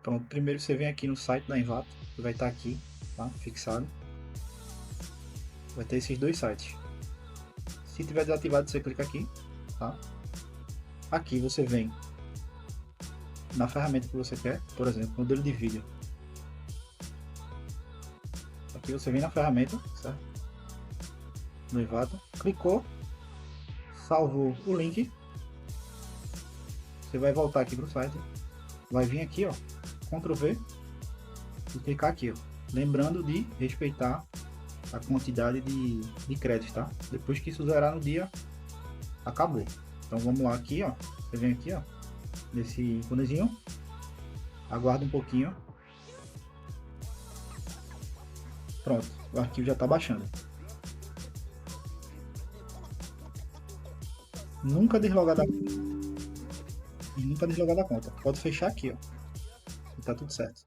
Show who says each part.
Speaker 1: Pronto, primeiro você vem aqui no site da Envato, que vai estar aqui, tá? Fixado. Vai ter esses dois sites. Se tiver desativado, você clica aqui, tá? Aqui você vem na ferramenta que você quer, por exemplo, modelo de vídeo. Aqui você vem na ferramenta, certo? No Envato, clicou, salvou o link. Você vai voltar aqui para o site, vai vir aqui, ó, Ctrl V e clicar aqui, ó. Lembrando de respeitar a quantidade de créditos, tá? Depois que isso zerar no dia, acabou. Então vamos lá aqui, ó. Você vem aqui, ó, nesse íconezinho, aguarda um pouquinho. Pronto, o arquivo já está baixando. Nunca deslogar da conta. Pode fechar aqui, ó. E tá tudo certo.